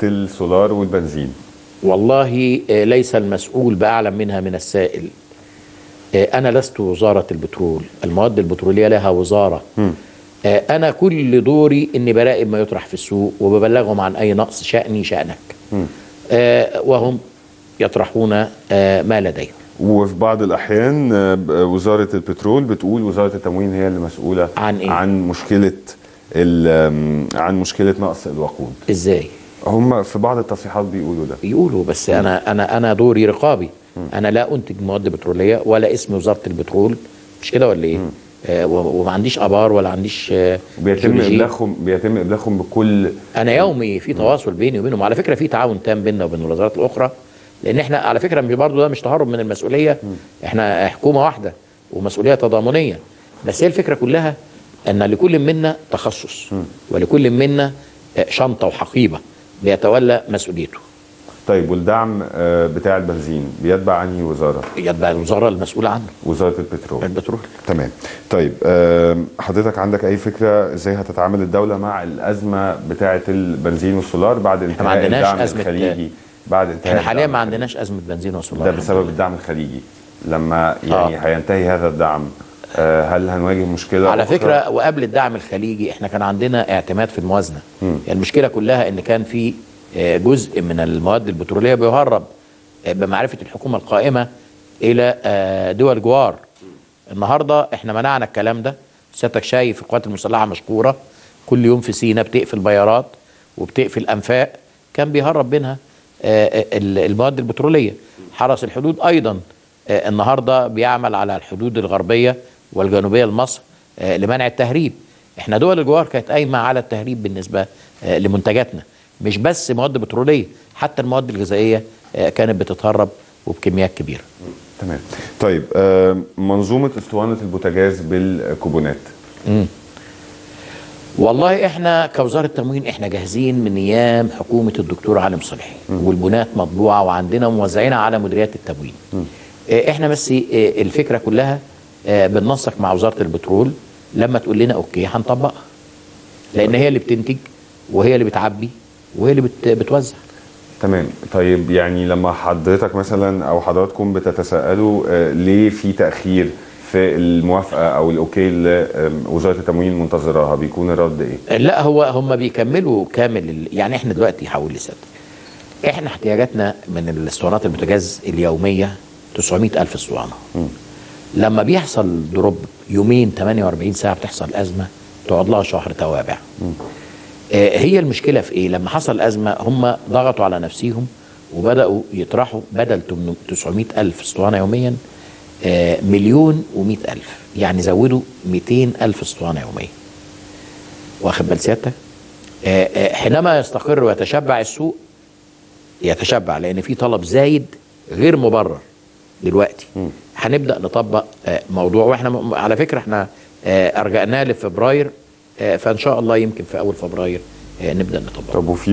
السولار والبنزين؟ والله ليس المسؤول بأعلم منها من السائل. أنا لست وزارة البترول، المواد البترولية لها وزارة. أنا كل دوري إني براقب ما يطرح في السوق وببلغهم عن أي نقص، شأني شأنك. وهم يطرحون ما لديهم. وفي بعض الأحيان وزارة البترول بتقول وزارة التموين هي اللي مسؤولة عن إيه؟ عن مشكلة نقص الوقود. إزاي؟ هم في بعض التصريحات بيقولوا ده. يقولوا، بس أنا دوري رقابي. أنا لا أنتج مواد بترولية ولا اسم وزارة البترول، مش كده ولا إيه؟ وما عنديش ابار ولا عنديش بيتم ابلاغهم بكل. انا يومي في تواصل بيني وبينهم، على فكره في تعاون تام بيننا وبين الوزارات الاخرى، لان احنا على فكره برضه ده مش تهرب من المسؤوليه. احنا حكومه واحده ومسؤوليه تضامنيه، بس هي الفكره كلها ان لكل منا تخصص ولكل منا شنطه وحقيبه بيتولى مسؤوليته. طيب والدعم بتاع البنزين بيتبع انهي وزاره؟ يتبع الوزاره المسؤوله عنه، وزاره البترول. تمام. طيب حضرتك عندك اي فكره ازاي هتتعامل الدوله مع الازمه بتاعه البنزين والسولار بعد انتهاء الدعم الخليجي؟ بعد انتهاء احنا حاليا ما عندناش ازمه بنزين وسولار. ده بسبب الدعم الخليجي. لما يعني هينتهي هذا الدعم هل هنواجه مشكله على أخرى؟ فكره وقبل الدعم الخليجي احنا كان عندنا اعتماد في الموازنه. يعني المشكله كلها ان كان في جزء من المواد البترولية بيهرب بمعرفة الحكومة القائمة إلى دول جوار. النهاردة احنا منعنا الكلام ده. سيادتك شايف القوات المسلحة مشكورة، كل يوم في سينا بتقفل بيارات وبتقفل أنفاق كان بيهرب منها المواد البترولية. حرس الحدود أيضا النهاردة بيعمل على الحدود الغربية والجنوبية لمصر لمنع التهريب. احنا دول الجوار كانت قايمة على التهريب بالنسبة لمنتجاتنا، مش بس مواد بترولية، حتى المواد الغذائية كانت بتتهرب وبكميات كبيرة. تمام. طيب منظومة اسطوانة البوتاجاز بالكوبونات. والله احنا كوزارة تموين احنا جاهزين من ايام حكومة الدكتور علي مصلحي، والبنات مطبوعة وعندنا موزعينها على مديريات التموين. احنا بس الفكرة كلها بننسق مع وزارة البترول، لما تقول لنا اوكي هنطبقها، لان هي اللي بتنتج وهي اللي بتعبي وهي اللي بتوزع. تمام. طيب يعني لما حضرتك مثلا او حضراتكم بتتساءلوا ليه في تاخير في الموافقه او الاوكي اللي وزاره التموين منتظراها، بيكون الرد ايه؟ لا هم بيكملوا كامل. يعني احنا دلوقتي هقول لسيادتك احنا احتياجاتنا من الاسطوانات البوتاجاز اليوميه 900,000 اسطوانه. لما بيحصل دروب يومين 48 ساعه بتحصل ازمه تقعد لها شهر توابع. هي المشكلة في ايه؟ لما حصل أزمة هم ضغطوا على نفسيهم وبدأوا يطرحوا بدل 900,000 اسطوانة يوميا 1,100,000، يعني زودوا 200,000 اسطوانة يوميا. واخد بال سيادتك؟ حينما يستقر ويتشبع السوق، يتشبع لأن في طلب زايد غير مبرر دلوقتي، هنبدأ نطبق موضوع. واحنا على فكرة احنا أرجعناه لفبراير، فإن شاء الله يمكن في أول فبراير نبدأ نطبق. طب وفي